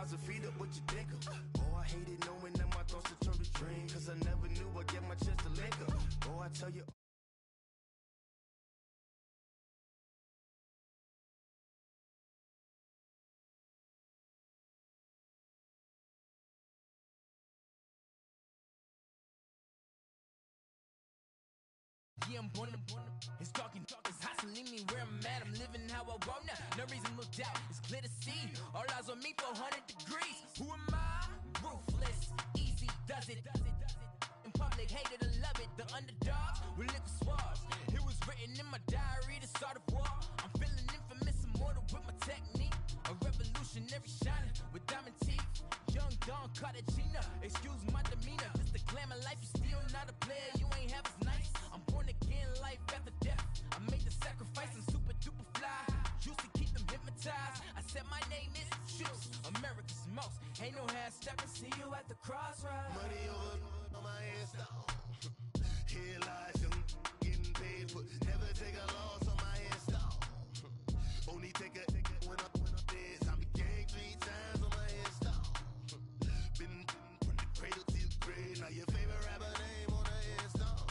1,000 feet up with your dicker. Oh, I hated knowing that my thoughts would turn to dream, cause I never knew I'd get my chance to link her. Oh, I tell you. Yeah, I'm born it's talking, it's hustling me where I'm at. I'm living how I want now. No reason to doubt, it's clear to see. All eyes on me, 400 degrees. Who am I? Ruthless, easy, does it. In public, hated and love it. The underdogs with liquor swabs. It was written in my diary, the start of war. I'm feeling infamous, immortal with my technique. A revolutionary shining with diamond teeth. Young Don Cartagena, excuse my demeanor. This the glamour life, you still not a player, you ain't half as nice. I'm born again, life after death. I made the sacrifice, I'm super duper fly. Used to keep them hypnotized. I said my name is Juice, America's most. Ain't no half stepping, see you at the crossroads. Money over on my headstone. Here lies young, getting paid, but never take a loss on my headstone. Only take a when I'm dead. I became 3 times on my headstone. Been from the cradle to the grave. Now your favorite rapper name on the headstone.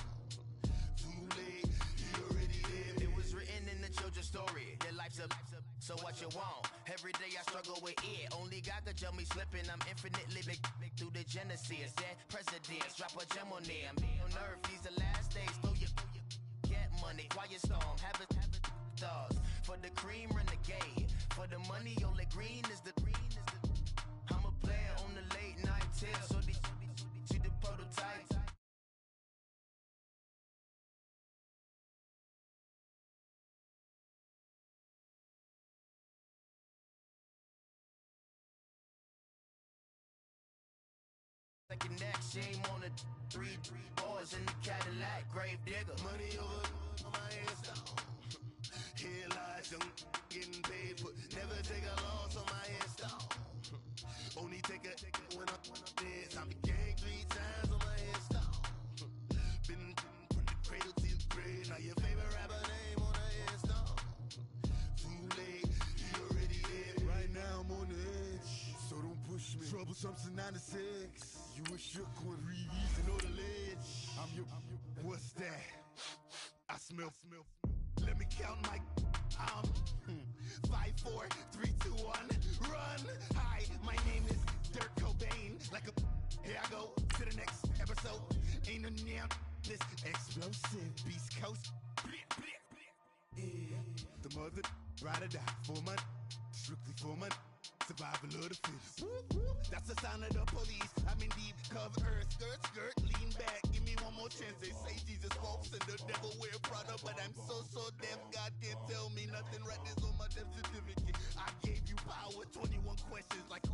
Too late, you already lived. It was written in the children's story. Your life's up, so what you want? Every day I struggle with it. Only God could jump me slipping. I'm infinitely big through the genesis. Dead presidents, drop a gem on them. On earth, these the last days. Throw your get money, quiet storm, have it stars. For the cream, renegade. For the money, only green is the I'm a player on the late night tip, so these see the prototype. Second next, shame on the 3 boys in the Cadillac, grave digger. Money over on my headstone. Here lies young, getting paid, but never take a loss on my headstone. Only take a when I'm dead. I became 3 times on my headstone. Been from the cradle to the grave. Now your favorite rapper name on the headstone. Too late, you already dead. Right now I'm on the edge, so don't push me. Troublesome to 96. You a shook one, reason or the ledge. I'm your, what's that? I smell. Let me count my 5, 4, 3, 2, 1, run. Hi, my name is Dirk Cobain. Like a here I go to the next episode. Ain't no damn this explosive Beast Coast. Yeah. The mother ride or die for money, strictly for money. Survival of the fittest. That's the sound of the police. I'm in deep cover earth. Skirt, lean back. Give me one more chance. They say Jesus walks and the devil wear Prada, but I'm so deaf. God can't tell me nothing. Right this on my death certificate. I gave you power. 21 questions like who?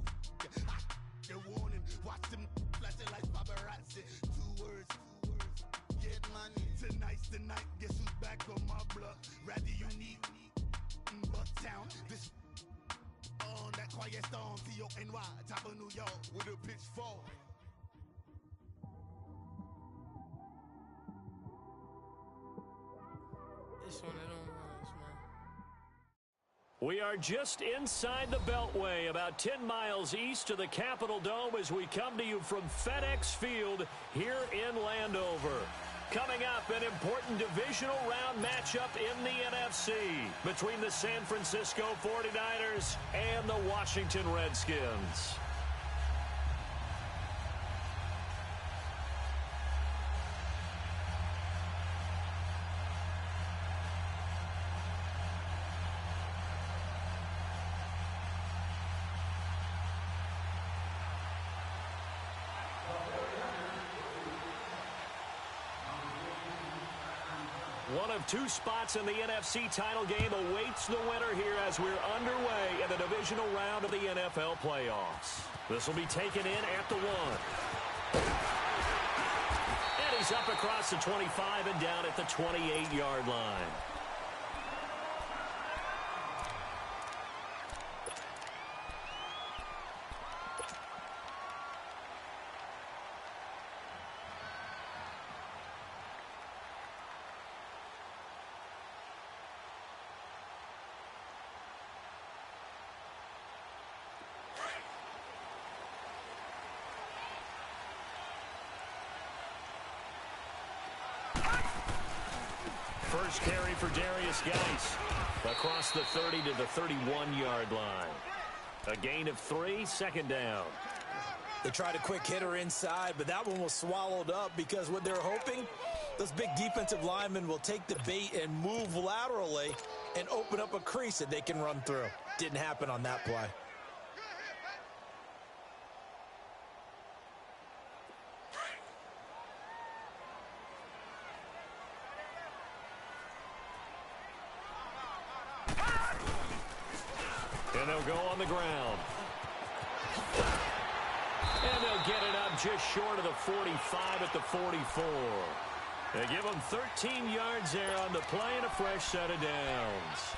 You're warning. Watch them flashing like paparazzi. 2 words. Get money. Tonight's the night. Guess who's back on my block? Rather unique. Bucktown. This. On that quiet storm, T-O-N-Y, top of New York, with a pitchfork. It's one of them ones, man. We are just inside the Beltway, about 10 miles east of the Capitol Dome as we come to you from FedEx Field here in Landover. Coming up, an important divisional round matchup in the NFC between the San Francisco 49ers and the Washington Redskins. One of 2 spots in the NFC title game awaits the winner here as we're underway in the divisional round of the NFL playoffs. This will be taken in at the 1. And he's up across the 25 and down at the 28-yard line. first carry for Darius Geis across the 30 to the 31-yard line. A gain of 3, second down. They tried a quick hitter inside, but that one was swallowed up because what they're hoping, those big defensive linemen will take the bait and move laterally and open up a crease that they can run through. Didn't happen on that play. And they'll go on the ground. And they'll get it up just short of the 45 at the 44. They give them 13 yards there on the play and a fresh set of downs.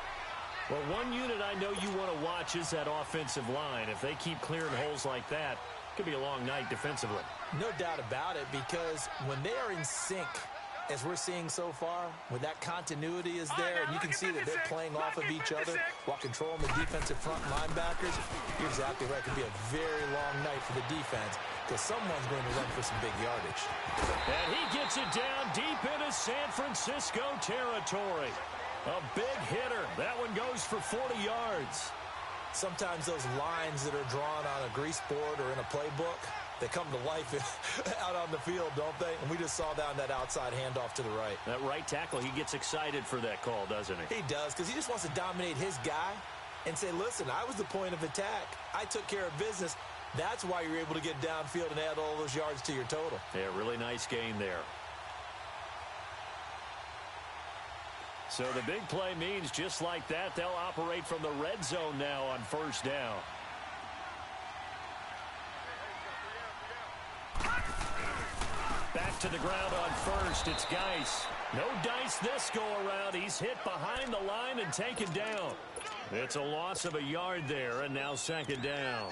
Well, one unit I know you want to watch is that offensive line. If they keep clearing holes like that, it could be a long night defensively. No doubt about it, because when they are in sync, as we're seeing so far, when that continuity is there, and you can see that they're playing off of each other while controlling the defensive front linebackers, you're exactly right. It could be a very long night for the defense because someone's going to run for some big yardage. And he gets it down deep into San Francisco territory. A big hitter. That one goes for 40 yards. Sometimes those lines that are drawn on a grease board or in a playbook, they come to life out on the field, don't they? And we just saw that on that outside handoff to the right. That right tackle, he gets excited for that call, doesn't he? He does, because he just wants to dominate his guy and say, listen, I was the point of attack. I took care of business. That's why you're able to get downfield and add all those yards to your total. Yeah, really nice gain there. So the big play means just like that, they'll operate from the red zone now on first down. Back to the ground on first. It's Geis. No dice this go-around. He's hit behind the line and taken down. It's a loss of a yard there, and now second down.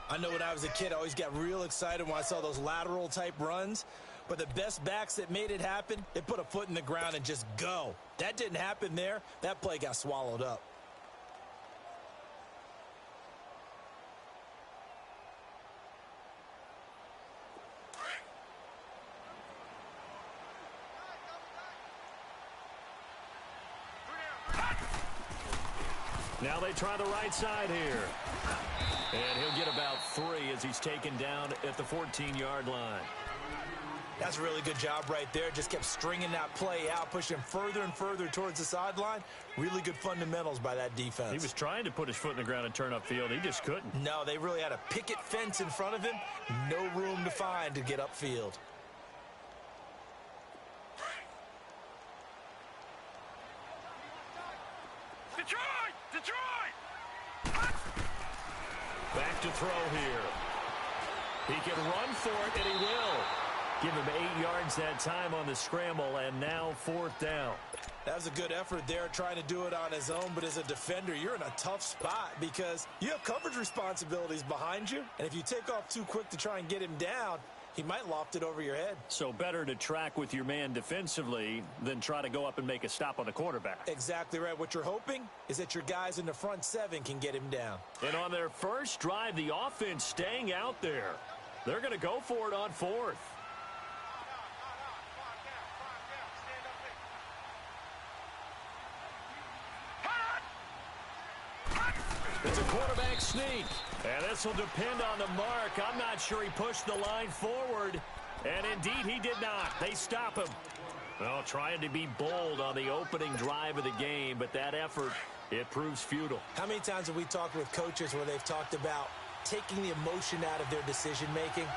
I know when I was a kid, I always got real excited when I saw those lateral-type runs. But the best backs that made it happen, they put a foot in the ground and just go. That didn't happen there. That play got swallowed up. Now they try the right side here. And he'll get about 3 as he's taken down at the 14-yard line. That's a really good job right there. Just kept stringing that play out, pushing further and further towards the sideline. Really good fundamentals by that defense. He was trying to put his foot in the ground and turn upfield. He just couldn't. No, they really had a picket fence in front of him. No room to find to get upfield. Detroit! Back to throw here. He can run for it, and he will. Give him 8 yards that time on the scramble, and now fourth down. That was a good effort there, trying to do it on his own, but as a defender, you're in a tough spot because you have coverage responsibilities behind you, and if you take off too quick to try and get him down, he might loft it over your head. So better to track with your man defensively than try to go up and make a stop on the quarterback. Exactly right. What you're hoping is that your guys in the front 7 can get him down. And on their first drive, the offense staying out there. They're going to go for it on fourth. It's a quarterback sneak. And this will depend on the mark. I'm not sure he pushed the line forward. And indeed, he did not. They stop him. Well, trying to be bold on the opening drive of the game, but that effort, it proves futile. How many times have we talked with coaches where they've talked about taking the emotion out of their decision-making?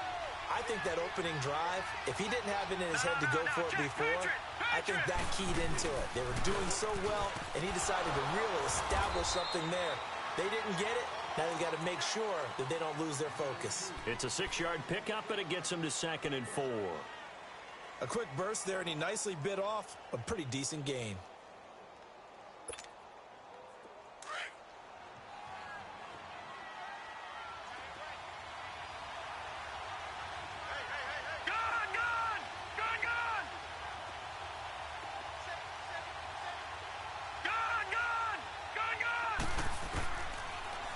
I think that opening drive, if he didn't have it in his head to go for it before, I think that keyed into it. They were doing so well, and he decided to really establish something there. They didn't get it. Now they've got to make sure that they don't lose their focus. It's a 6-yard pickup, and it gets them to 2nd and 4. A quick burst there, and he nicely bit off a pretty decent gain.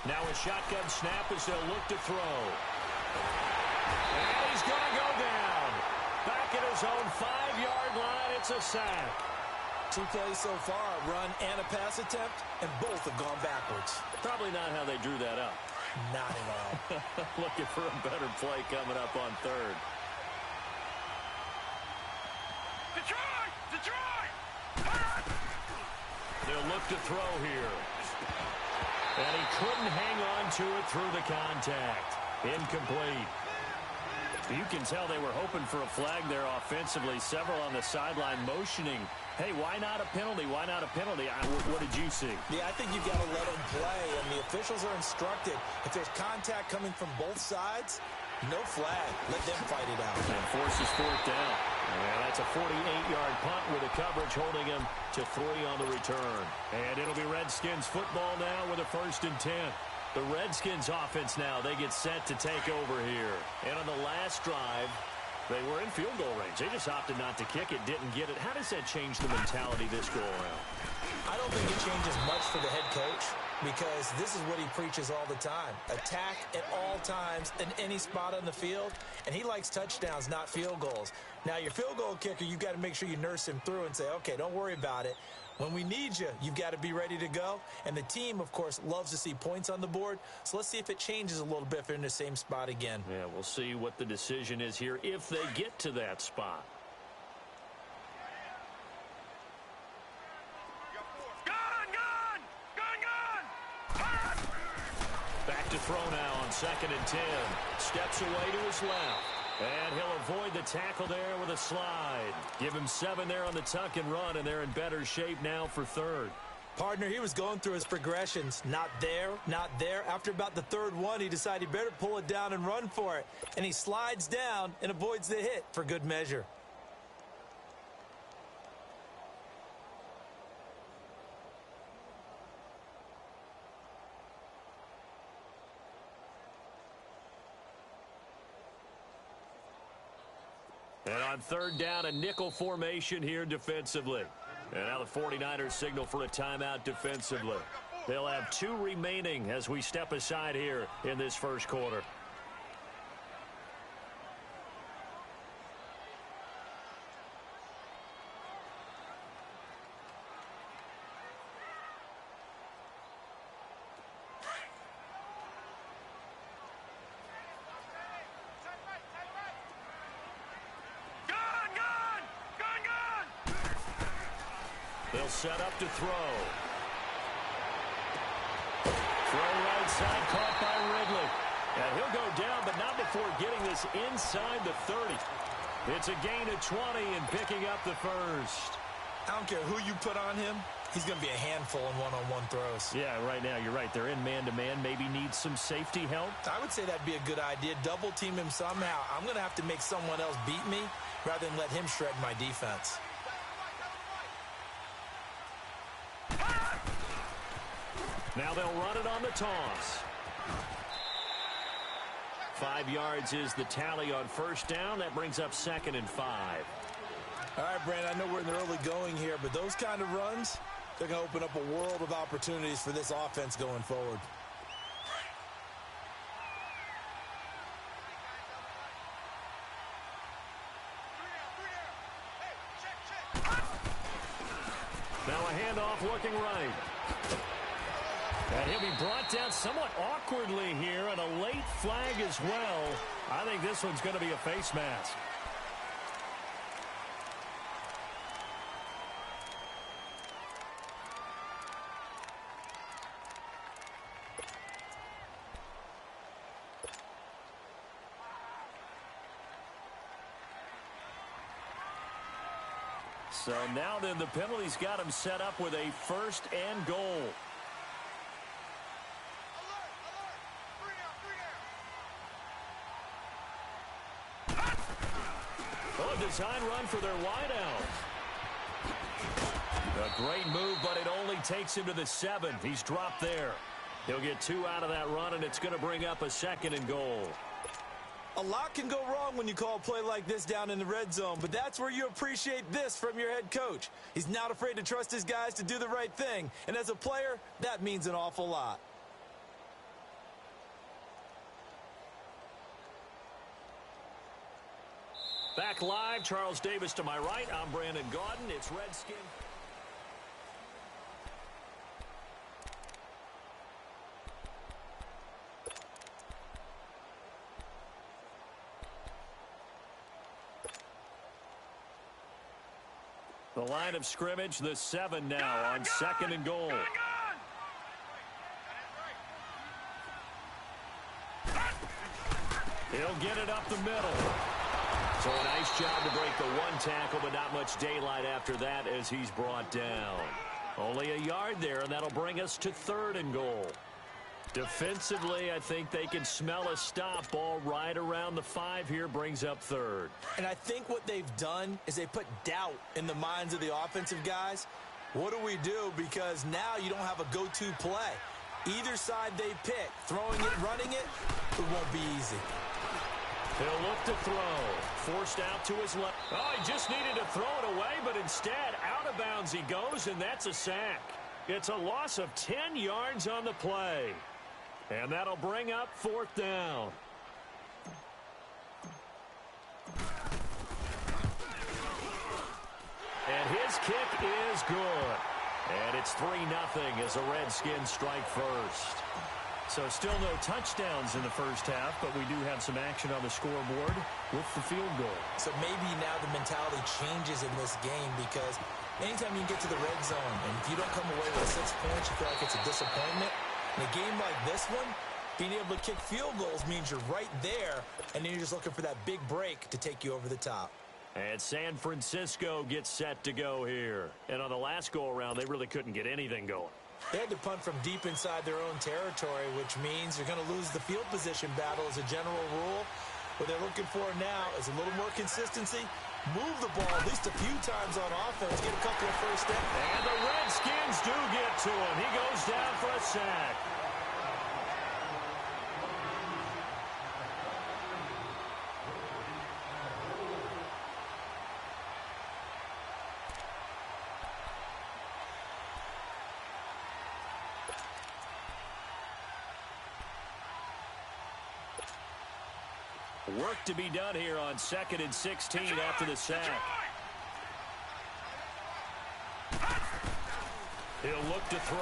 Now a shotgun snap as they'll look to throw. And he's going to go down. Back at his own 5-yard line, it's a sack. 2 plays so far, a run and a pass attempt, and both have gone backwards. Probably not how they drew that up. Not at all. Looking for a better play coming up on third. Detroit! They'll look to throw here. And he couldn't hang on to it through the contact. Incomplete. You can tell they were hoping for a flag there offensively. Several on the sideline motioning, hey, why not a penalty? Why not a penalty? What did you see? Yeah, I think you've got to let them play, and the officials are instructed. If there's contact coming from both sides, no flag. Let them fight it out. And forces fourth down. And that's a 48-yard punt with the coverage holding him to 3 on the return. And it'll be Redskins football now with a 1st and 10. The Redskins offense now, they get set to take over here. And on the last drive, they were in field goal range. They just opted not to kick it, didn't get it. How does that change the mentality this go around? I don't think it changes much for the head coach because this is what he preaches all the time. Attack at all times in any spot on the field, and he likes touchdowns, not field goals. Now, your field goal kicker, you've got to make sure you nurse him through and say, okay, don't worry about it. When we need you, you've got to be ready to go. And the team, of course, loves to see points on the board. So let's see if it changes a little bit if they're in the same spot again. Yeah, we'll see what the decision is here if they get to that spot. Back to throw now on 2nd and 10. Steps away to his left. And he'll avoid the tackle there with a slide. Give him 7 there on the tuck and run, and they're in better shape now for 3rd. Partner, he was going through his progressions. Not there, not there. After about the 3rd one, he decided he better pull it down and run for it. And he slides down and avoids the hit for good measure. And on 3rd down, a nickel formation here defensively. And now the 49ers signal for a timeout defensively. They'll have 2 remaining as we step aside here in this 1st quarter. They'll set up to throw. Throw right side, caught by Ridley. And he'll go down, but not before getting this inside the 30. It's a gain of 20 and picking up the 1st. I don't care who you put on him. He's going to be a handful in one-on-one throws. Yeah, right now, you're right. They're in man-to-man. Maybe needs some safety help. I would say that'd be a good idea. Double team him somehow. I'm going to have to make someone else beat me rather than let him shred my defense. Now they'll run it on the toss. 5 yards is the tally on 1st down. That brings up 2nd and 5. All right, Brandon, I know we're in the early going here, but those kind of runs, they're going to open up a world of opportunities for this offense going forward. Now a handoff looking right. And he'll be brought down somewhat awkwardly here, and a late flag as well. I think this one's going to be a face mask. So now then the penalty's got him set up with a 1st and goal. Design run for their wideout. A great move, but it only takes him to the 7. He's dropped there. He'll get 2 out of that run, and it's going to bring up a 2nd and goal. A lot can go wrong when you call a play like this down in the red zone, but that's where you appreciate this from your head coach. He's not afraid to trust his guys to do the right thing, and as a player, that means an awful lot. Back live, Charles Davis to my right. I'm Brandon Gaudin. It's Redskin. line of scrimmage, the 7 now on 2nd and goal. He'll get it up the middle. So a nice job to break the 1 tackle, but not much daylight after that as he's brought down. Only a yard there, and that'll bring us to 3rd and goal. Defensively, I think they can smell a stop. Ball right around the 5 here, brings up 3rd. And I think what they've done is they put doubt in the minds of the offensive guys. What do we do? Because now you don't have a go-to play. Either side they pick, throwing it, running it, it won't be easy. He'll look to throw. Forced out to his left. Oh, he just needed to throw it away, but instead, out of bounds he goes, and that's a sack. It's a loss of 10 yards on the play. And that'll bring up 4th down. And his kick is good. And it's 3-0 as the Redskins strike first. So still no touchdowns in the first half, but we do have some action on the scoreboard with the field goal. So maybe now the mentality changes in this game because anytime you get to the red zone and if you don't come away with 6 points, you feel like it's a disappointment. In a game like this one, being able to kick field goals means you're right there, and then you're just looking for that big break to take you over the top. And San Francisco gets set to go here. And on the last go-around, they really couldn't get anything going. They had to punt from deep inside their own territory, which means you're going to lose the field position battle as a general rule. What they're looking for now is a little more consistency. Move the ball at least a few times on offense. Get a couple of first downs. And the Redskins do get to him. He goes down for a sack. Work to be done here on 2nd and 16 after the sack. He'll look to throw.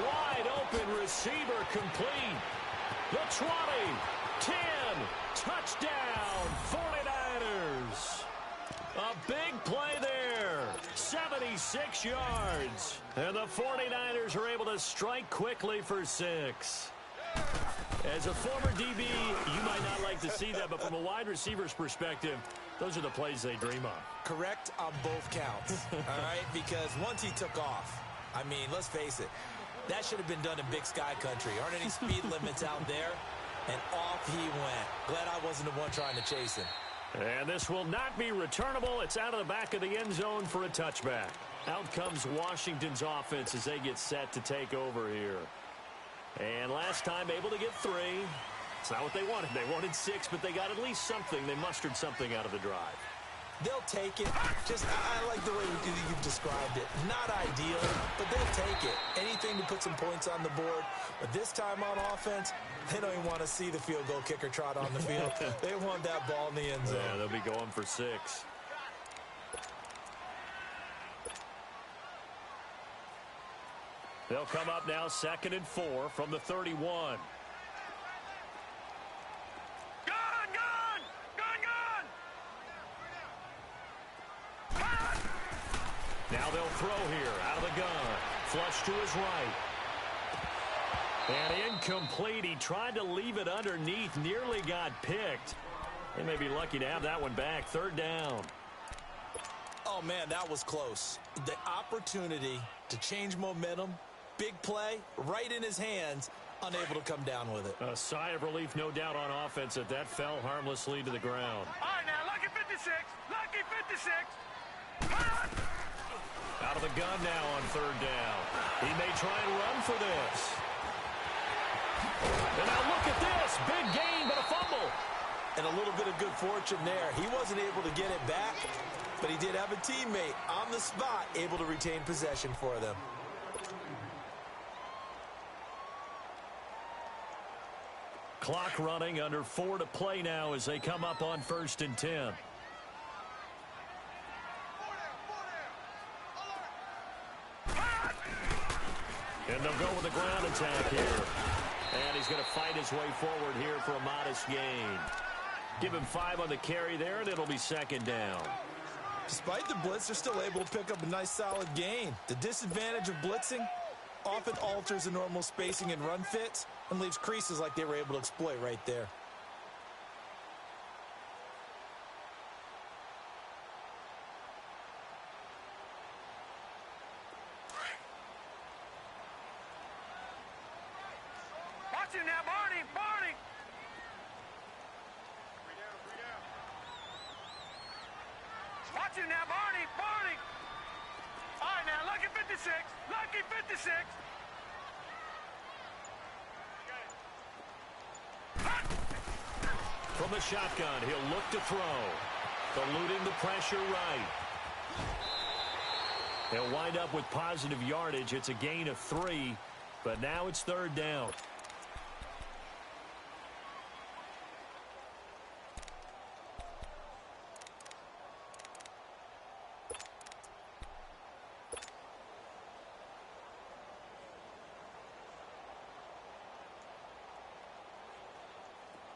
Wide open receiver complete. The 20, 10, touchdown, 49ers. A big play there, 76 yards. And the 49ers are able to strike quickly for 6. As a former DB, you might not like to see that, but from a wide receiver's perspective, those are the plays they dream of. Correct on both counts, all right? Because once he took off, I mean, let's face it, that should have been done in Big Sky Country. Aren't any speed limits out there? And off he went. Glad I wasn't the one trying to chase him. And this will not be returnable. It's out of the back of the end zone for a touchback. Out comes Washington's offense as they get set to take over here. And last time able to get 3. It's not what they wanted. They wanted 6, but they got at least something. They mustered something out of the drive. They'll take it. Just, I like the way you've described it. Not ideal, but they'll take it. Anything to put some points on the board. But this time on offense, they don't even want to see the field goal kicker trot on the field. They want that ball in the end zone. Yeah, they'll be going for 6. They'll come up now 2nd and 4 from the 31. Now they'll throw here out of the gun. Flush to his right. And incomplete. He tried to leave it underneath. Nearly got picked. They may be lucky to have that one back. 3rd down. Oh, man, that was close. The opportunity to change momentum. Big play right in his hands. Unable to come down with it. A sigh of relief, no doubt, on offense that that fell harmlessly to the ground. All right, now, lucky 56. Lucky 56. Out of the gun now on 3rd down. He may try and run for this. And now look at this. Big gain, but a fumble. And a little bit of good fortune there. He wasn't able to get it back, but he did have a teammate on the spot able to retain possession for them. Clock running, under 4 to play now as they come up on 1st and 10. And they'll go with a ground attack here. And he's going to fight his way forward here for a modest gain. Give him 5 on the carry there, and it'll be second down. Despite the blitz, they're still able to pick up a nice solid gain. The disadvantage of blitzing often alters the normal spacing and run fits and leaves creases like they were able to exploit right there. Watch him now, Barney, Barney. Watch him now, Barney, Barney. All right, now, lucky 56, lucky 56. From the shotgun, he'll look to throw. Eluding the pressure right. He'll wind up with positive yardage. It's a gain of 3, but now it's third down.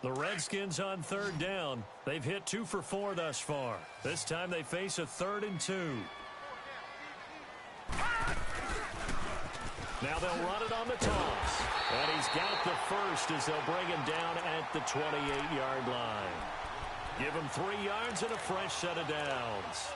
The Redskins on third down. They've hit 2 for 4 thus far. This time they face a 3rd and 2. Now they'll run it on the toss. And he's got the first as they'll bring him down at the 28-yard line. Give him 3 yards and a fresh set of downs.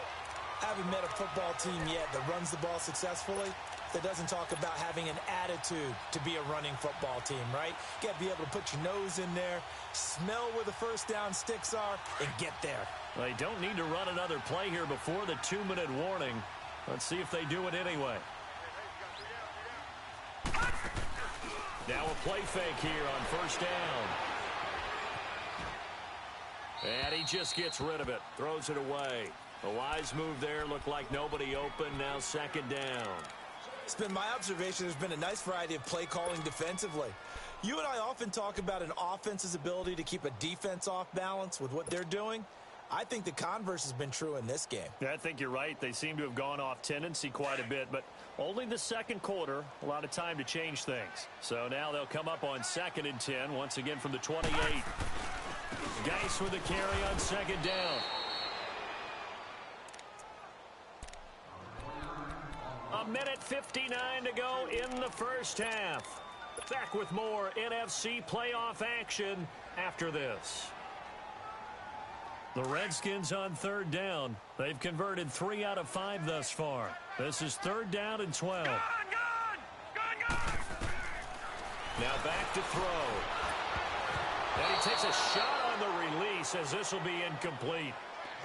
I haven't met a football team yet that runs the ball successfully that doesn't talk about having an attitude to be a running football team, right? You got to be able to put your nose in there, smell where the first down sticks are, and get there. They don't need to run another play here before the 2-minute warning. Let's see if they do it anyway. Now a play fake here on first down. And he just gets rid of it, throws it away. A wise move there, looked like nobody open, now second down. It's been my observation there's been a nice variety of play calling defensively. You and I often talk about an offense's ability to keep a defense off balance with what they're doing. I think the converse has been true in this game. Yeah, I think you're right. They seem to have gone off tendency quite a bit, but only the second quarter, a lot of time to change things. So now they'll come up on 2nd and 10, once again from the 28. Geis with the carry on second down. A minute 59 to go in the first half. Back with more NFC playoff action after this. The Redskins on third down. They've converted 3 out of 5 thus far. This is 3rd down and 12. Gone! Now back to throw. And he takes a shot on the release as this will be incomplete.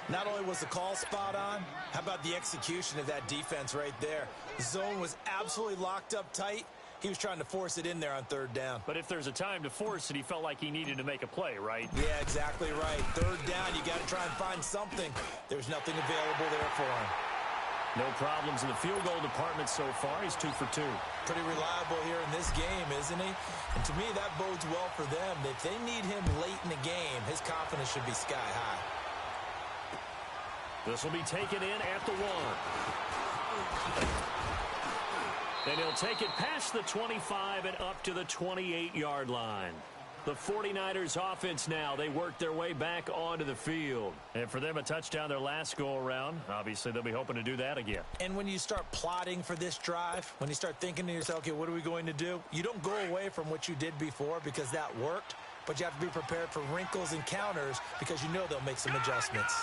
Not only was the call spot on, how about the execution of that defense right there? The zone was absolutely locked up tight. He was trying to force it in there on 3rd down. But if there's a time to force it, he felt like he needed to make a play, right? Yeah, exactly right. 3rd down, you got to try and find something. There's nothing available there for him. No problems in the field goal department so far. He's 2 for 2. Pretty reliable here in this game, isn't he? And to me, that bodes well for them. If they need him late in the game, his confidence should be sky high. This will be taken in at the 1. And he'll take it past the 25 and up to the 28-yard line. The 49ers offense now, they work their way back onto the field. And for them, a touchdown their last go-around. Obviously, they'll be hoping to do that again. And when you start plotting for this drive, when you start thinking to yourself, okay, what are we going to do? You don't go away from what you did before because that worked, but you have to be prepared for wrinkles and counters because you know they'll make some adjustments.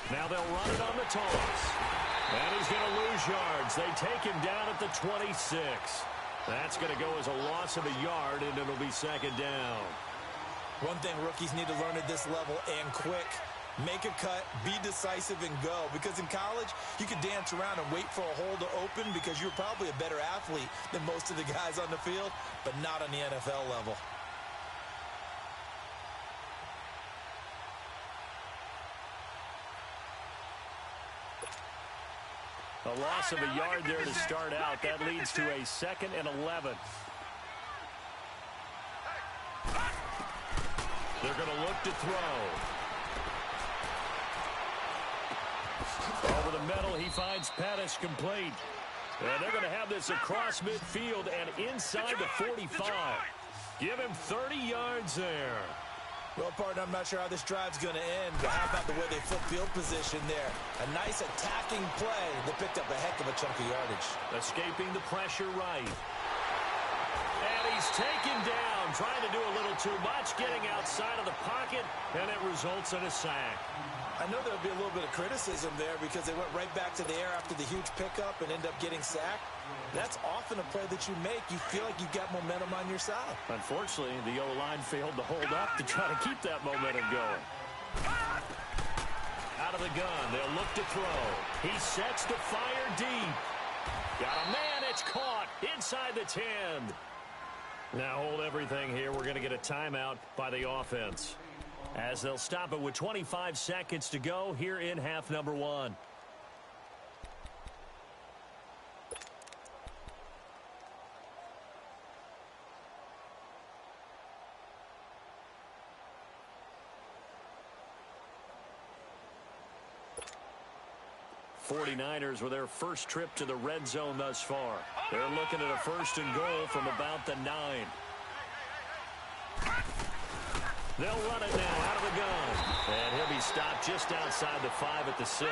Now they'll run it on the toss. And he's going to lose yards. They take him down at the 26. That's going to go as a loss of a yard, and it'll be second down. One thing rookies need to learn at this level, and quick, make a cut, be decisive, and go. Because in college, you could dance around and wait for a hole to open because you're probably a better athlete than most of the guys on the field, but not on the NFL level. A loss of a yard there to start out. That leads to a 2nd and 11. They're going to look to throw. Over the middle, he finds Pettis complete. And they're going to have this across midfield and inside the 45. Give him 30 yards there. Well, partner, I'm not sure how this drive's going to end, but how about the way they flip field position there? A nice attacking play that picked up a heck of a chunk of yardage. Escaping the pressure right. And he's taken down, trying to do a little too much, getting outside of the pocket, and it results in a sack. I know there'll be a little bit of criticism there because they went right back to the air after the huge pickup and end up getting sacked. That's often a play that you make. You feel like you've got momentum on your side. Unfortunately, the O-line failed to hold up to try to keep that momentum going. Out of the gun, they'll look to throw. He sets to fire deep. Got a man, it's caught inside the 10. Now hold everything here. We're going to get a timeout by the offense, as they'll stop it with 25 seconds to go here in half number 1. '49ers with their first trip to the red zone thus far. They're looking at a 1st and goal from about the 9. They'll run it now out of the gun. And he'll be stopped just outside the 5 at the 6.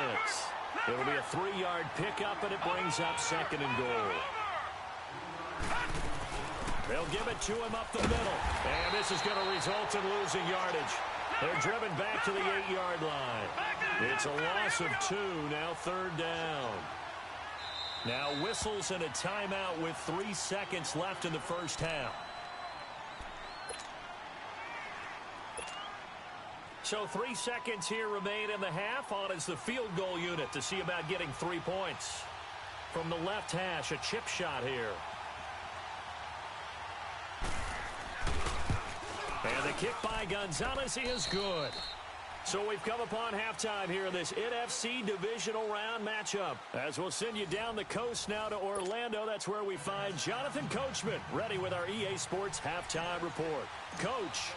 It'll be a 3-yard pickup, and it brings up 2nd and goal. They'll give it to him up the middle. And this is going to result in losing yardage. They're driven back to the 8-yard line. It's a loss of 2, now 3rd down. Now whistles and a timeout with 3 seconds left in the first half. So 3 seconds here remain in the half. On is the field goal unit to see about getting 3 points. From the left hash, a chip shot here. And the kick by Gonzalez is good. So we've come upon halftime here in this NFC divisional round matchup. As we'll send you down the coast now to Orlando, that's where we find Jonathan Coachman, ready with our EA Sports halftime report. Coach,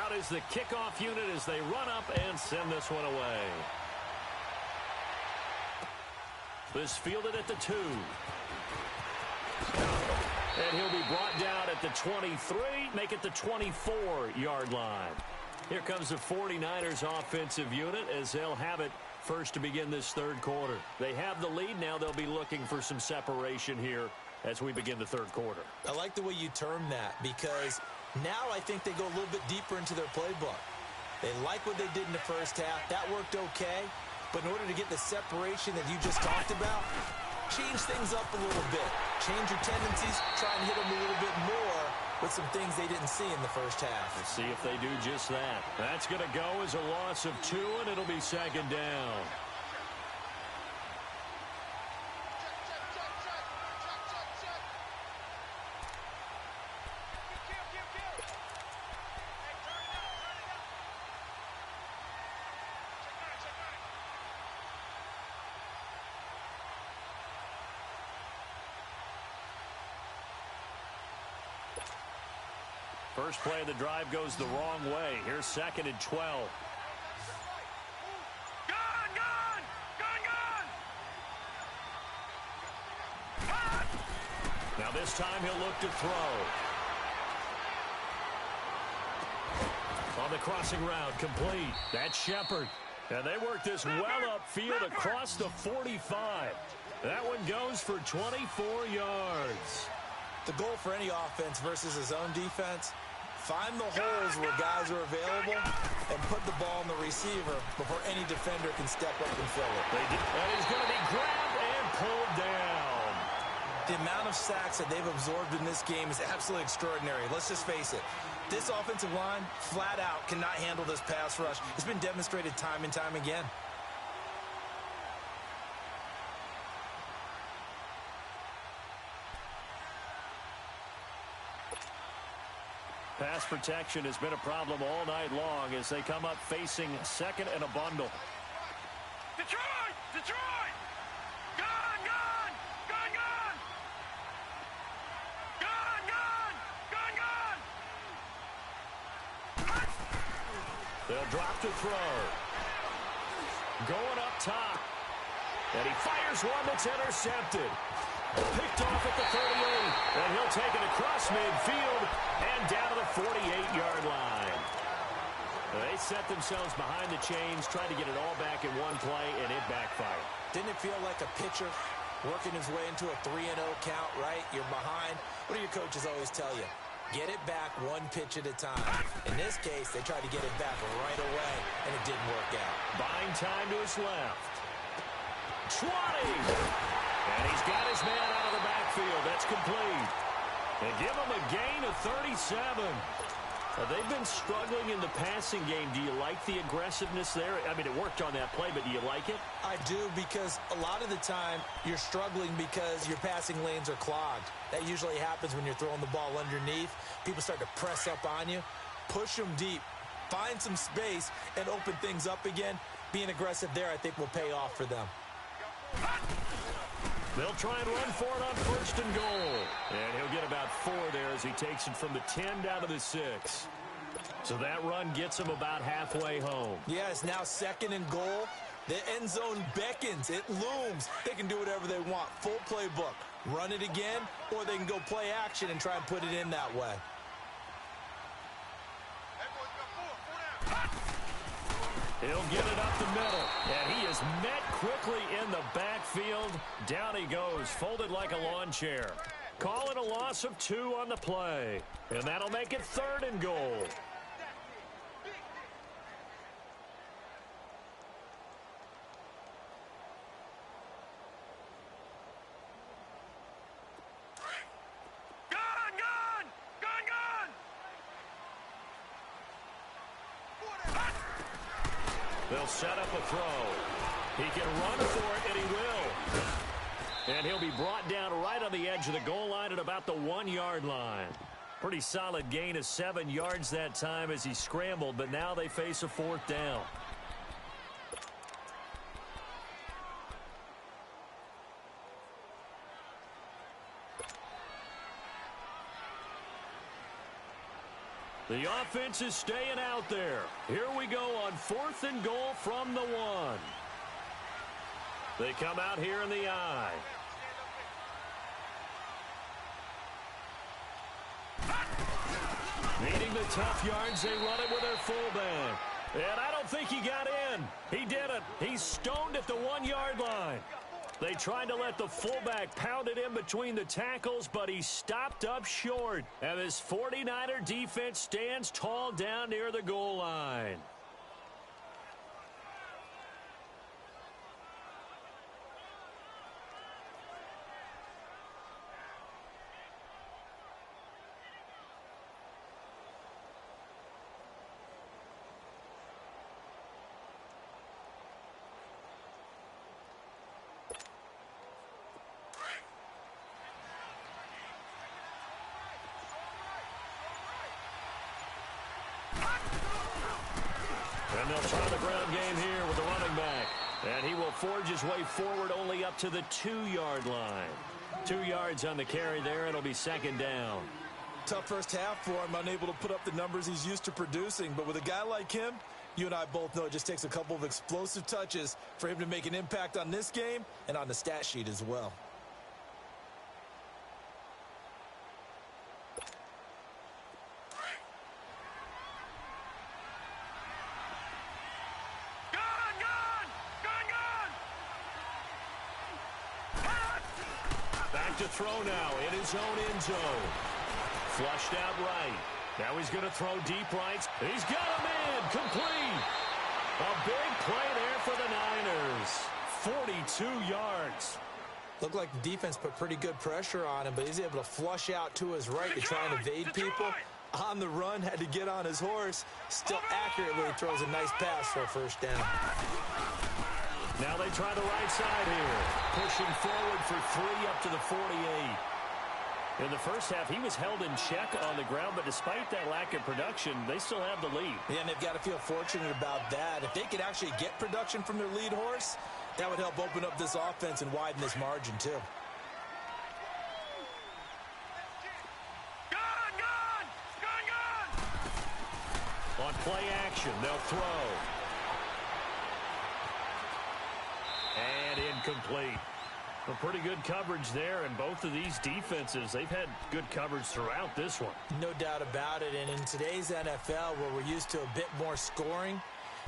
out is the kickoff unit as they run up and send this one away. This fielded at the 2. And he'll be brought down at the 23, make it the 24-yard line. Here comes the 49ers offensive unit as they'll have it first to begin this 3rd quarter. They have the lead. Now they'll be looking for some separation here as we begin the 3rd quarter. I like the way you term that because now I think they go a little bit deeper into their playbook. They like what they did in the first half. That worked okay. But in order to get the separation that you just talked about, change things up a little bit. Change your tendencies. Try and hit them a little bit more with some things they didn't see in the first half. Let's see if they do just that. That's going to go as a loss of 2, and it'll be 2nd down. First play of the drive goes the wrong way. Here's 2nd and 12. Now this time he'll look to throw. On the crossing route, complete. That's Shepard. And they work this well upfield across the 45. That one goes for 24 yards. The goal for any offense versus his own defense, find the holes where guys are available and put the ball in the receiver before any defender can step up and fill it. And he's going to be grabbed and pulled down. The amount of sacks that they've absorbed in this game is absolutely extraordinary. Let's just face it. This offensive line, flat out, cannot handle this pass rush. It's been demonstrated time and time again. Pass protection has been a problem all night long as they come up facing 2nd and a bundle. Detroit! Detroit! Gun! Gun! Gun! Gun! Gun! Gun! Gun! Gun! They'll drop to throw. Going up top. And he fires one that's intercepted. Picked off at the 38. And he'll take it across midfield and down to the 48-yard line. They set themselves behind the chains, tried to get it all back in one play, and it backfired. Didn't it feel like a pitcher working his way into a 3-0 count, right? You're behind. What do your coaches always tell you? Get it back one pitch at a time. In this case, they tried to get it back right away, and it didn't work out. Buying time to his left. 20! And he's got his man out of the backfield. That's complete. They give him a gain of 37. They've been struggling in the passing game. Do you like the aggressiveness there? I mean, it worked on that play, but do you like it? I do, because a lot of the time you're struggling because your passing lanes are clogged. That usually happens when you're throwing the ball underneath. People start to press up on you. Push them deep. Find some space and open things up again. Being aggressive there, I think, will pay off for them. They'll try and run for it on first and goal. And he'll get about 4 there as he takes it from the 10 down to the 6. So that run gets him about halfway home. Yeah, it's now 2nd and goal. The end zone beckons. It looms. They can do whatever they want. Full playbook. Run it again, or they can go play action and try and put it in that way. He'll get it up the middle, and he is met quickly in the backfield. Down he goes, folded like a lawn chair. Call it a loss of 2 on the play, and that'll make it 3rd and goal. They'll set up a throw. He can run for it, and he will. And he'll be brought down right on the edge of the goal line at about the 1-yard line. Pretty solid gain of 7 yards that time as he scrambled, but now they face a 4th down. The offense is staying out there. Here we go on 4th and goal from the 1. They come out here in the I. Needing the tough yards, they run it with their fullback. And I don't think he got in. He didn't. He's stoned at the 1-yard line. They tried to let the fullback pound it in between the tackles, but he stopped up short. And this 49er defense stands tall down near the goal line. And they'll try the ground game here with the running back. And he will forge his way forward only up to the 2-yard line. 2 yards on the carry there. It'll be 2nd down. Tough first half for him, unable to put up the numbers he's used to producing. But with a guy like him, you and I both know it just takes a couple of explosive touches for him to make an impact on this game and on the stat sheet as well. To throw now in his own end zone. Flushed out right. Now he's going to throw deep right. He's got him in. Complete. A big play there for the Niners. 42 yards. Looked like the defense put pretty good pressure on him, but he's able to flush out to his right to try and evade people. On the run, had to get on his horse. Still accurately throws a nice pass for a 1st down. Now they try the right side here. Pushing forward for 3 up to the 48. In the first half, he was held in check on the ground, but despite that lack of production, they still have the lead. Yeah, and they've got to feel fortunate about that. If they could actually get production from their lead horse, that would help open up this offense and widen this margin, too. On play action, they'll throw. And incomplete. A pretty good coverage there, and both of these defenses, they've had good coverage throughout this one. No doubt about it, and in today's NFL, where we're used to a bit more scoring,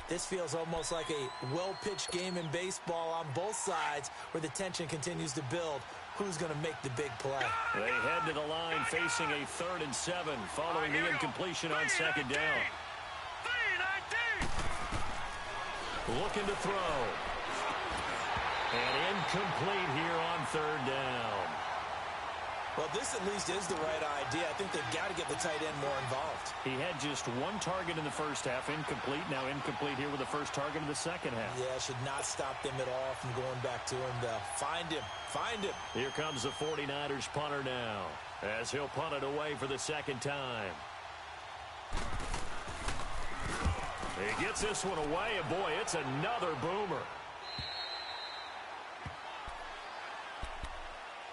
this feels almost like a well-pitched game in baseball on both sides where the tension continues to build. Who's going to make the big play? They head to the line facing a 3rd and 7 following the incompletion on 2nd down. Looking to throw. And incomplete here on 3rd down. Well, this at least is the right idea. I think they've got to get the tight end more involved. He had just one target in the first half, incomplete. Now incomplete here with the first target in the second half. Yeah, should not stop them at all from going back to him. Find him. Find him. Here comes the 49ers punter now, as he'll punt it away for the second time. He gets this one away, and boy, it's another boomer.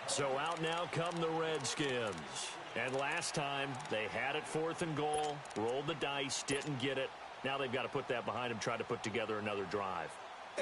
So out now come the Redskins. And last time, they had it 4th and goal, rolled the dice, didn't get it. Now they've got to put that behind them, try to put together another drive.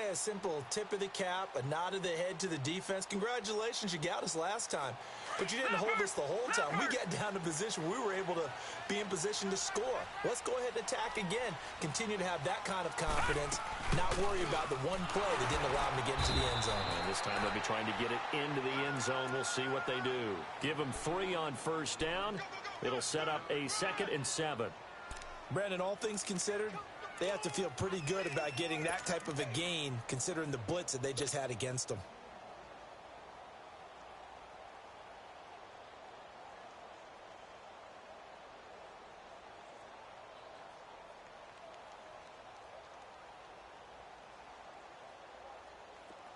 A simple tip of the cap, a nod of the head to the defense. Congratulations, you got us last time. But you didn't hold us the whole time. We got down to position where we were able to be in position to score. Let's go ahead and attack again. Continue to have that kind of confidence. Not worry about the one play that didn't allow them to get into the end zone. And this time they'll be trying to get it into the end zone. We'll see what they do. Give them 3 on 1st down. It'll set up a 2nd and 7. Brandon, all things considered, they have to feel pretty good about getting that type of a gain, considering the blitz that they just had against them.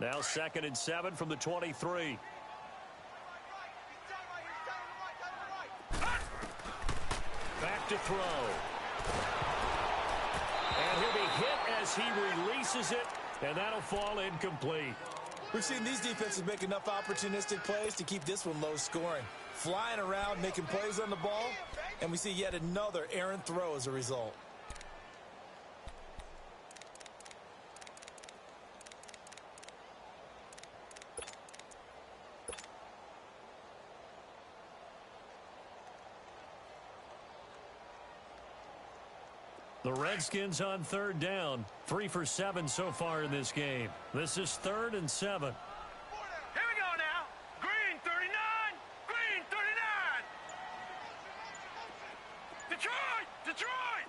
Now 2nd and 7 from the 23. Back to throw. And he'll be hit as he releases it, and that'll fall incomplete. We've seen these defenses make enough opportunistic plays to keep this one low scoring. Flying around, making plays on the ball, and we see yet another errant throw as a result. The Redskins on 3rd down. 3 for 7 so far in this game. This is 3rd and 7. Here we go now. Green 39. Green 39. Detroit. Detroit.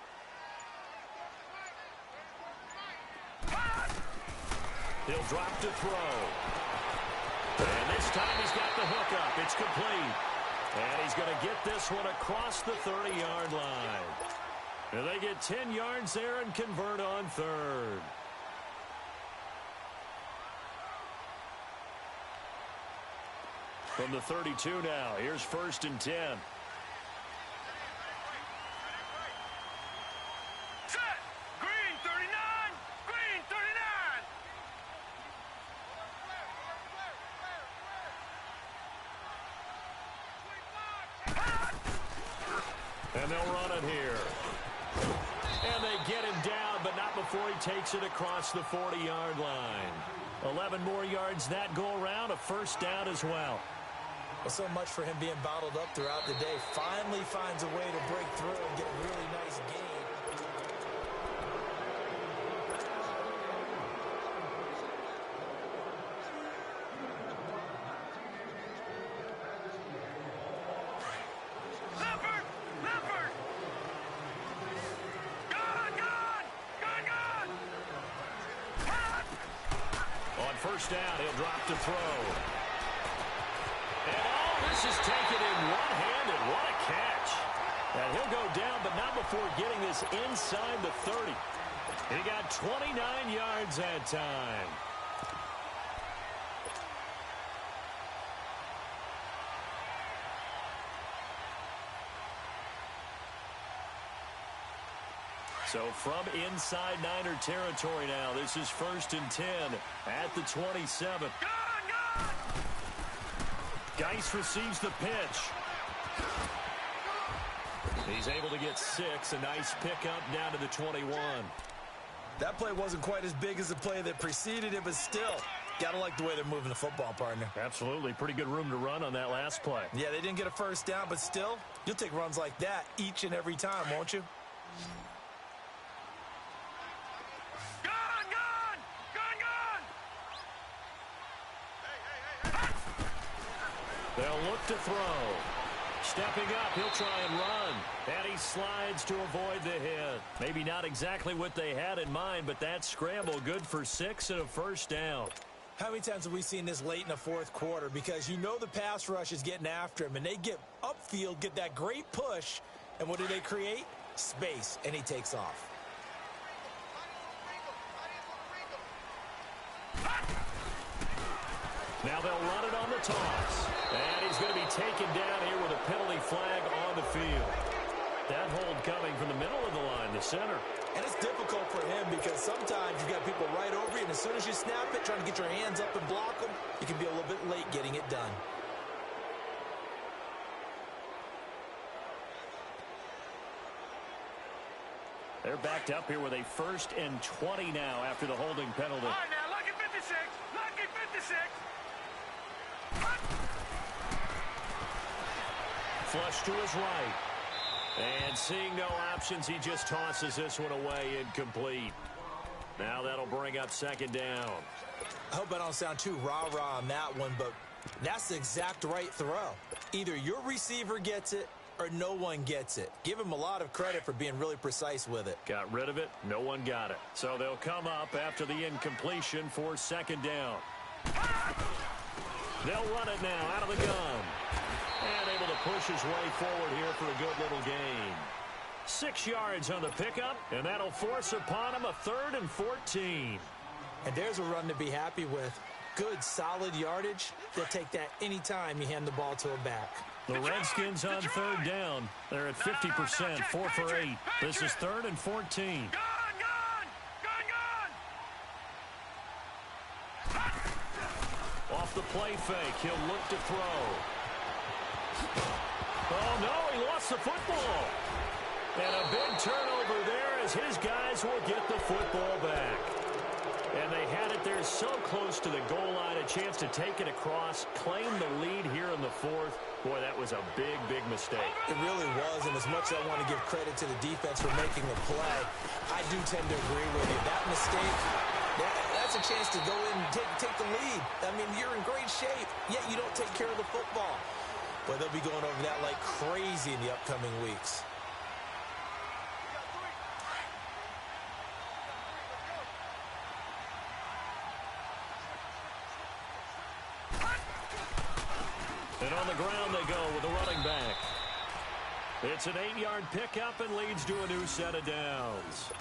He'll drop to throw. And this time he's got the hook up. It's complete. And he's going to get this one across the 30-yard line. And they get 10 yards there and convert on 3rd. From the 32 now, here's 1st and 10. Set. Green 39. Green 39. And they'll run it here. And they get him down, but not before he takes it across the 40-yard line. 11 more yards that go around, a 1st down as well. Well, so much for him being bottled up throughout the day. Finally finds a way to break through and get a really nice gain. First down, he'll drop to throw. And all this is taken in one-handed. What a catch. And he'll go down, but not before getting this inside the 30. He got 29 yards that time. So from inside Niner territory now, this is 1st and 10 at the 27. Geis receives the pitch. He's able to get 6. A nice pickup down to the 21. That play wasn't quite as big as the play that preceded it, but still, Gotta like the way they're moving the football, partner. Absolutely. Pretty good room to run on that last play. Yeah, they didn't get a first down, but still, you'll take runs like that each and every time, won't you? They'll look to throw. Stepping up, he'll try and run. And he slides to avoid the hit. Maybe not exactly what they had in mind, but that scramble good for 6 and a first down. How many times have we seen this late in the fourth quarter? Because you know the pass rush is getting after him, and they get upfield, get that great push, and what do they create? Space, and he takes off. Now they'll run it on the toss. And he's going to be taken down here with a penalty flag on the field. That hold coming from the middle of the line, the center. And it's difficult for him because sometimes you've got people right over you, and as soon as you snap it, trying to get your hands up and block them, you can be a little bit late getting it done. They're backed up here with a 1st and 20 now after the holding penalty. All right, now, lucky 56. Lucky 56. Flush to his right. And seeing no options, he just tosses this one away, incomplete. Now that'll bring up 2nd down. I hope I don't sound too rah-rah on that one, but that's the exact right throw. Either your receiver gets it or no one gets it. Give him a lot of credit for being really precise with it. Got rid of it. No one got it. So they'll come up after the incompletion for 2nd down. They'll run it now out of the gun. And able to push his way forward here for a good little gain. 6 yards on the pickup, and that'll force upon him a 3rd and 14. And there's a run to be happy with. Good, solid yardage. They'll take that anytime you hand the ball to a back. The Redskins on 3rd down. They're at 50%, 4 for 8. This is 3rd and 14. Off the play fake, he'll look to throw. Oh, no, he lost the football. And a big turnover there as his guys will get the football back. And they had it there so close to the goal line, a chance to take it across, claim the lead here in the 4th. Boy, that was a big, big mistake. It really was, and as much as I want to give credit to the defense for making the play, I do tend to agree with you. That mistake, that's a chance to go in and take the lead. I mean, you're in great shape, yet you don't take care of the football. But they'll be going over that like crazy in the upcoming weeks. And on the ground they go with the running back. It's an 8-yard pickup and leads to a new set of downs.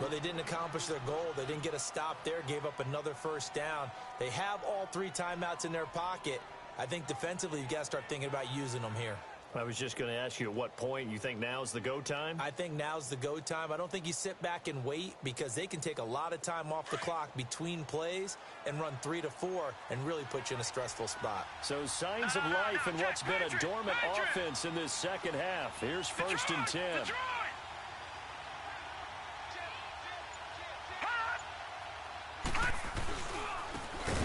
But they didn't accomplish their goal. They didn't get a stop there, gave up another 1st down. They have all 3 timeouts in their pocket. I think defensively you've got to start thinking about using them here. I was just going to ask you at what point you think now's the go time? I think now's the go time. I don't think you sit back and wait because they can take a lot of time off the clock between plays and run 3 to 4 and really put you in a stressful spot. So signs of life in what's been a dormant offense in this 2nd half. Here's 1st and 10.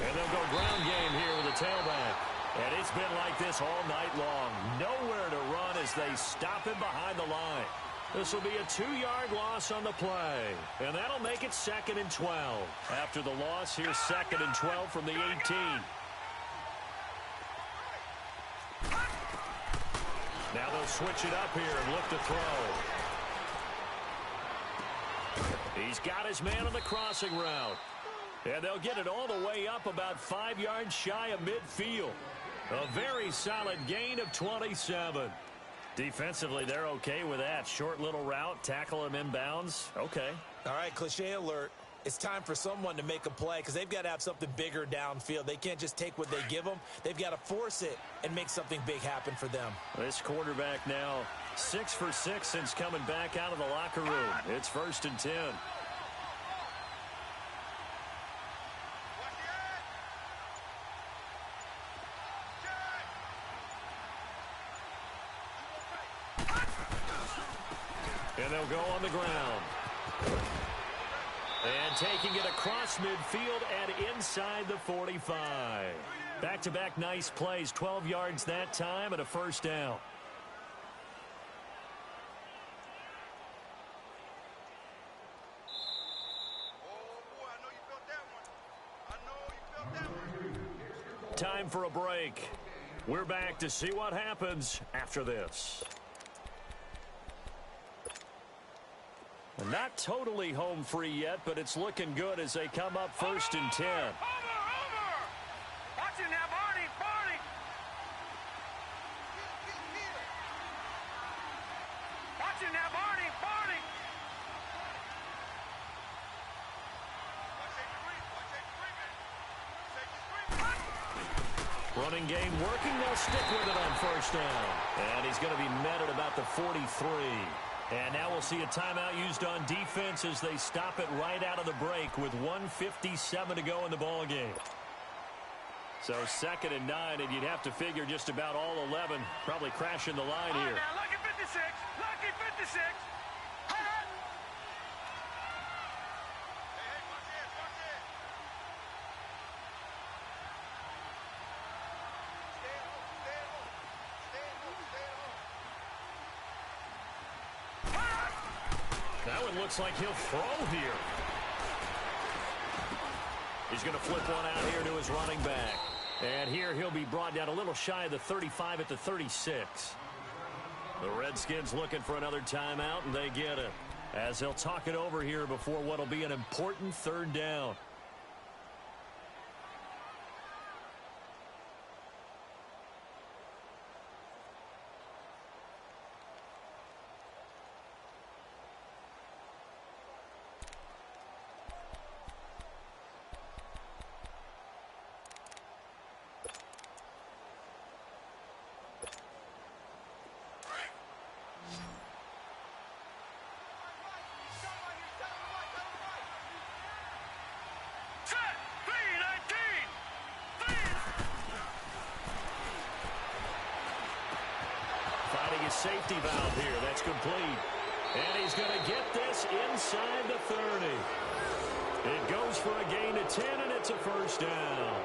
And they'll go ground game here with a tailback. And it's been like this all night long. Nowhere to run as they stop him behind the line. This will be a 2-yard loss on the play. And that'll make it 2nd and 12. After the loss, here's 2nd and 12 from the 18. Now they'll switch it up here and look to throw. He's got his man on the crossing route. And they'll get it all the way up about 5 yards shy of midfield. A very solid gain of 27. Defensively, they're okay with that. Short little route, tackle him inbounds. Okay. All right, cliche alert. It's time for someone to make a play because they've got to have something bigger downfield. They can't just take what they give them. They've got to force it and make something big happen for them. This quarterback now 6 for 6 since coming back out of the locker room. It's 1st and 10. And they'll go on the ground. And taking it across midfield and inside. inside the 45. Back-to-back nice plays, 12 yards that time and a first down. Time for a break. We're back to see what happens after this. Not totally home free yet, but it's looking good as they come up 1st and 10. Over! Watch it now, Barney! Watch it now, Barney! Running game working. They'll stick with it on 1st down. And he's going to be met at about the 43. And now we'll see a timeout used on defense as they stop it right out of the break with 1:57 to go in the ball game. So 2nd and 9, and you'd have to figure just about all 11 probably crashing the line here. Now, lucky 56! Lucky 56! That one looks like he'll throw here. He's going to flip one out here to his running back. And here he'll be brought down a little shy of the 35 at the 36. The Redskins looking for another timeout, and they get it. As they'll talk it over here before what will be an important 3rd down. Safety valve here. That's complete. And he's going to get this inside the 30. It goes for a gain of 10, and it's a 1st down.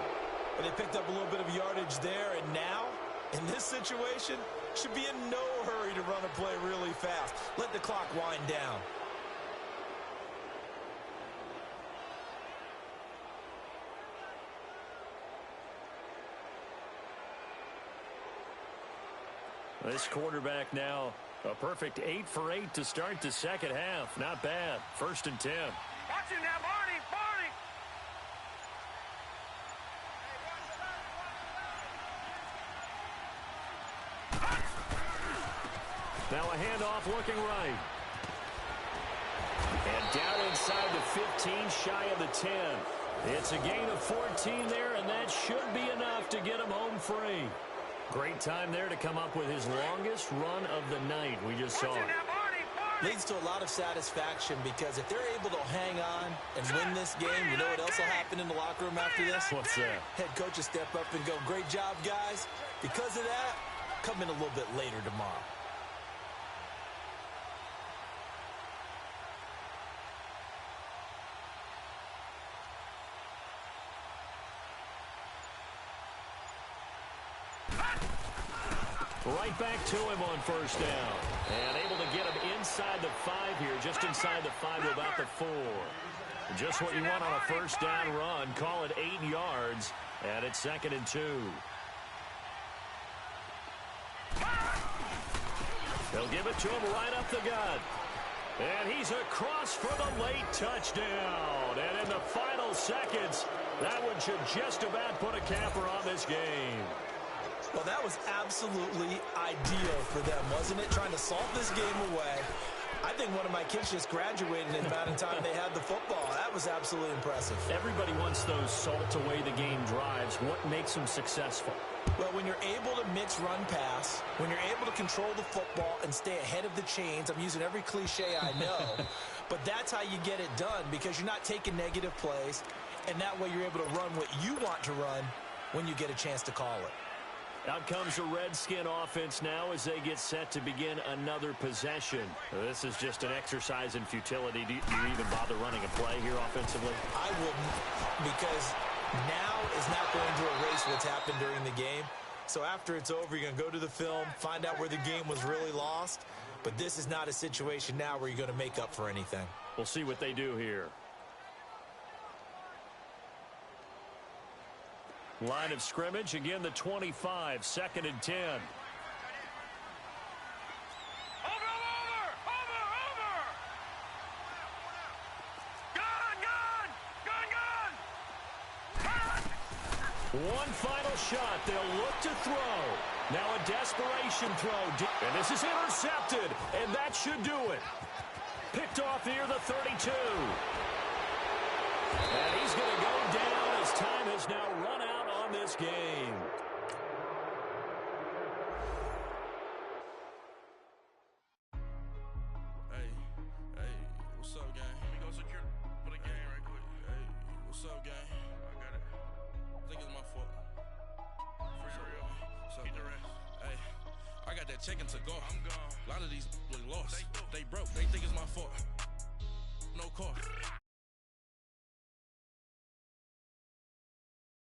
And they picked up a little bit of yardage there, and now, in this situation, should be in no hurry to run a play really fast. Let the clock wind down. This quarterback now a perfect 8 for 8 to start the 2nd half. Not bad. 1st and 10. Watch it now, Barney! Now a handoff looking right. And down inside the 15, shy of the 10. It's a gain of 14 there, and that should be enough to get him home free. Great time there to come up with his longest run of the night. We just saw it. Leads to a lot of satisfaction because if they're able to hang on and win this game, you know what else will happen in the locker room after this? What's that? Head coach will step up and go, great job, guys. Because of that, come in a little bit later tomorrow. Right back to him on 1st down. And able to get him inside the 5 here, just inside the 5 to about the 4. Just what you want on a 1st down run. Call it 8 yards, and it's 2nd and 2. They'll give it to him right up the gut. And he's across for the late touchdown. And in the final seconds, that one should just about put a capper on this game. Well, that was absolutely ideal for them, wasn't it? Trying to salt this game away. I think one of my kids just graduated in the amount of time they had the football. That was absolutely impressive. Everybody wants those salt-away-the-game drives. What makes them successful? Well, when you're able to mix run-pass, when you're able to control the football and stay ahead of the chains, I'm using every cliche I know, but that's how you get it done because you're not taking negative plays, and that way you're able to run what you want to run when you get a chance to call it. Out comes the Redskin offense now as they get set to begin another possession. This is just an exercise in futility. Do you even bother running a play here offensively? I wouldn't, because now is not going to erase what's happened during the game. So after it's over, you're going to go to the film, find out where the game was really lost. But this is not a situation now where you're going to make up for anything. We'll see what they do here. Line of scrimmage, again the 25, 2nd and 10. One final shot. They'll look to throw. Now a desperation throw. And this is intercepted. And that should do it. Picked off near the 32. And he's going to go down as time has now run out on this game. Hey, what's up, gang? Let me go secure for the game right quick. Hey, what's up, gang? I got it. I think it's my fault. For real. Keep the rest. Hey, I got that check-in to go. I'm gone. A lot of these look lost. They broke. They think it's my fault. No car.